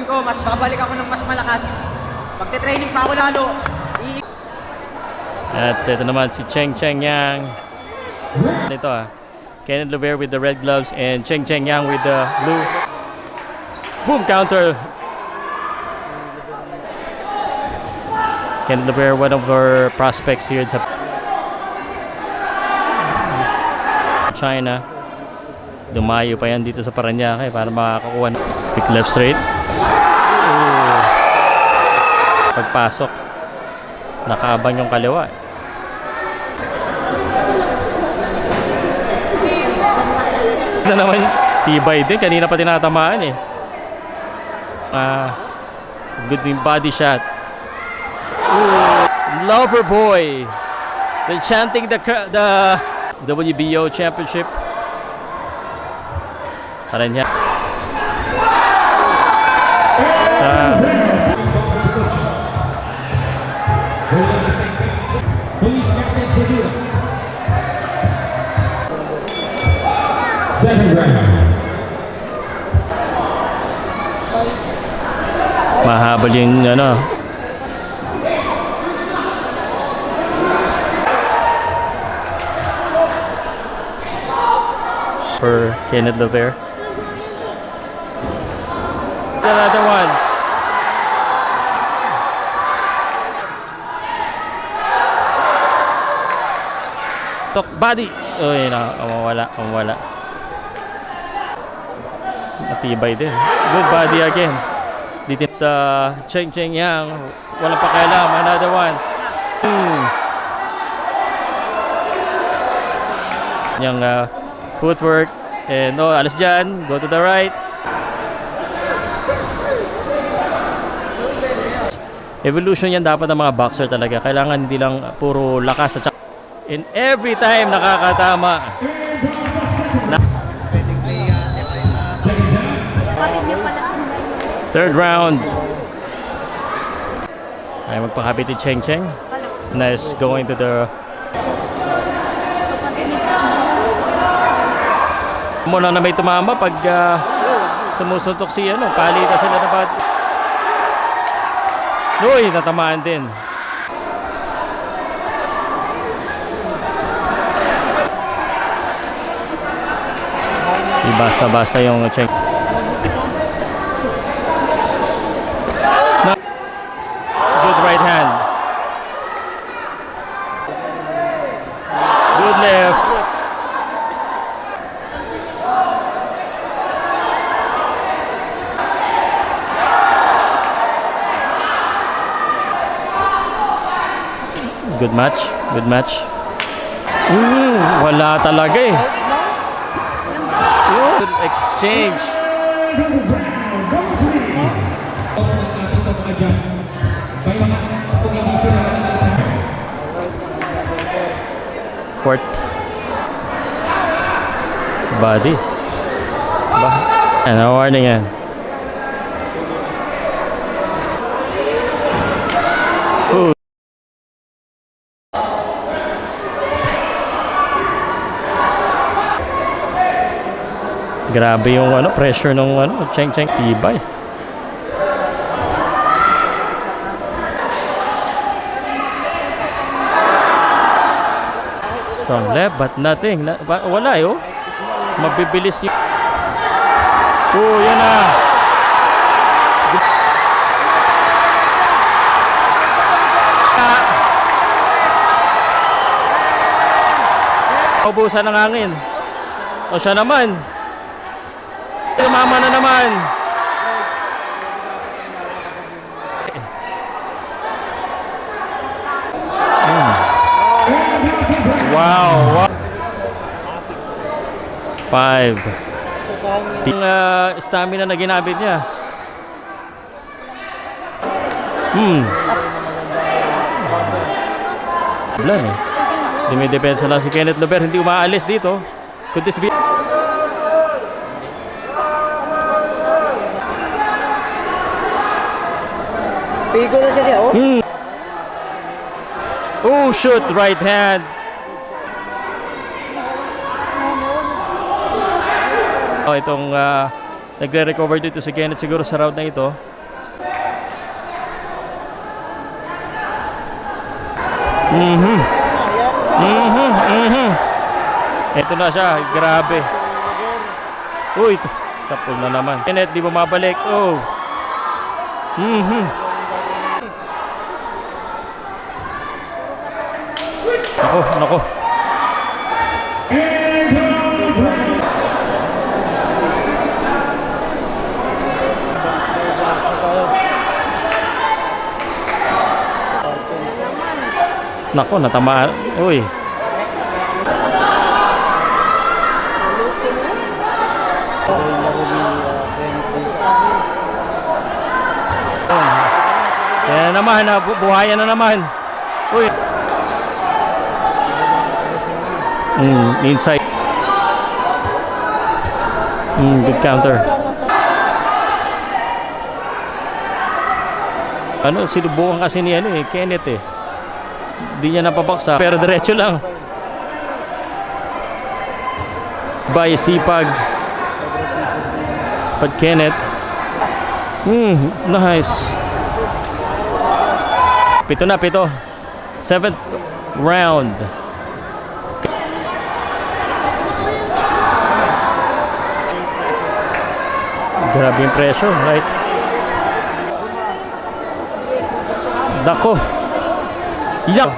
ko, mas babalik ako ng mas malakas. Magte-training pa ako lalo. At ito naman si Cheng Cheng Yang. Ito Kenneth Lover with the red gloves and Cheng Cheng Yang with the blue. Boom, counter. Kenneth Lover, one of our prospects here sa China. Dumayo pa yan dito sa Parañaque para makakakuha ng quick left straight. Pagpasok, nakaabang yung kaliwa. Na naman, tibay din. Kanina pa tinatamaan eh. Good body shot. Lover boy. They're chanting the WBO championship. Parañaque. Mahabol yung for Kenneth Lover. Another one. Tok body. Uy, kumawala. Matibay din. Good body again. Dito Cheng Cheng Yang. Walang pakialam. Another one. Yung footwork. And alas dyan. Go to the right. Evolution yan dapat ng mga boxer talaga. Kailangan hindi lang puro lakas at and every time nakakatama. Third round. Ay magpakapit ni Cheng Cheng. Nice going to the muna na may tumama pag sumusuntok si palita sila na ba. Uy, natamaan din. Basta-basta yung Cheng. Good right hand. Good left. Good match. Good match. Wala talaga eh. Good exchange. Fourth. Body. Ano warning yan? Grabe yung pressure ng Cheng Cheng, tibay. Strong left but nothing. Wala mabibilis yung yan na. Ubusan ng hangin. O siya naman. Tumama na naman. Wow. 5. Yung stamina na ginamit niya. Blan eh. Dumidepensa lang si Kenneth Lover. Hindi umaalis dito. Could this be... Pigo na siya shoot, right hand. Itong nagre-recover dito si Kenneth siguro sa round na ito. Ito na siya, grabe. Uy, sapul na naman. Kenneth, di bumabalik. Oh. Nako. Nako, natamaan. Uy. Kaya naman, buhayan na naman. Uy. Inside. Good counter. Sinubukan kasi ni Kenneth eh. Hindi niya napabaksa, pero diretso lang. By sipag. But Kenneth. Nice. 7 na. 7th round. Grabe yung pressure, right? Dako. Yak.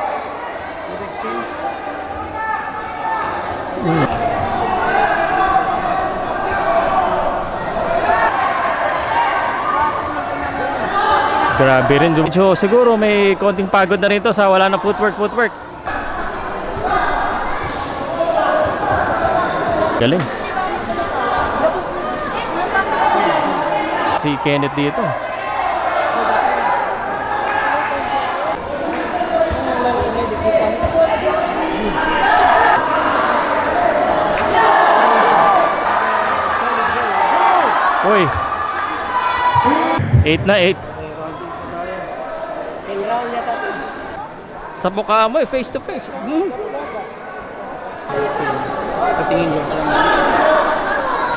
Grabe rin. Siguro may konting pagod na rito sa wala na footwork. Galing. Si Kenneth dito. Uy. 8 na 8. Sa mukha mo face to face.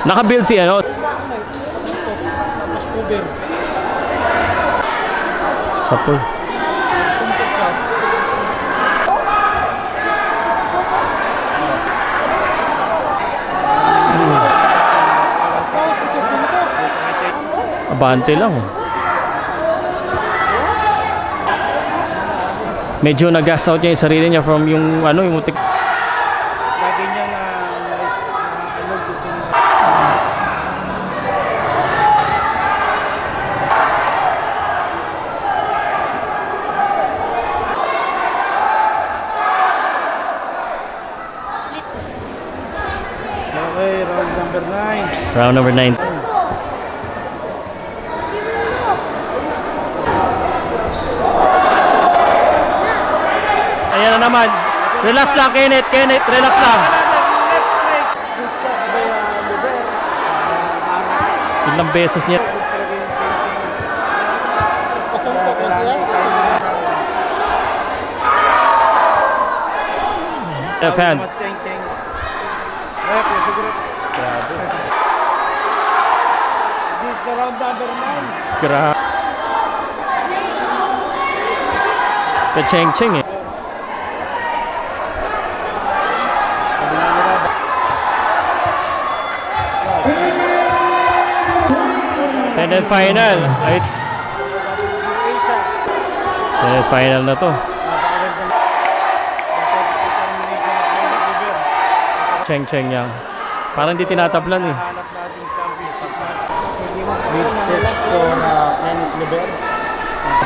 Naka-build si Sapul. Abante lang. Medyo nag-gas out niya yung sarili niya from yung yung utik. Lagi niyang Okay, round number 9. Round number 9. Ayan na naman. Relax lang, Kenneth. Relax lang. Ilang beses niya. Left hand. This is round number 9. Grabe. Ka-cheng-cheng eh. And then final. And then final na to. Cheng-cheng yang. Parang di tinatablan eh.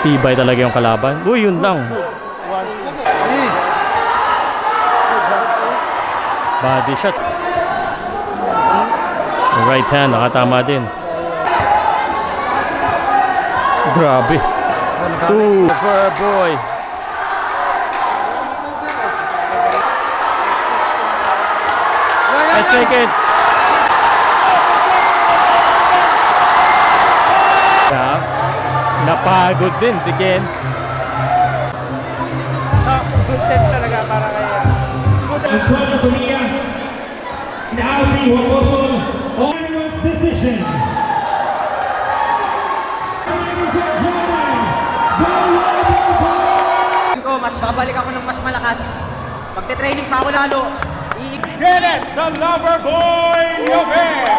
Tibay talaga yung kalaban. Uy, yun lang. Body shot. Right hand, nakatama din. Grabe. Ooh, for a boy. Five seconds. Napagod din si Ken. Good test talaga para kaya. Antonio Bonilla, now the Wakoson unanimous decision. Mas babalik ako ng mas malakas. Magte-training pa ako lalo. Kenneth, the lover boy, Llover.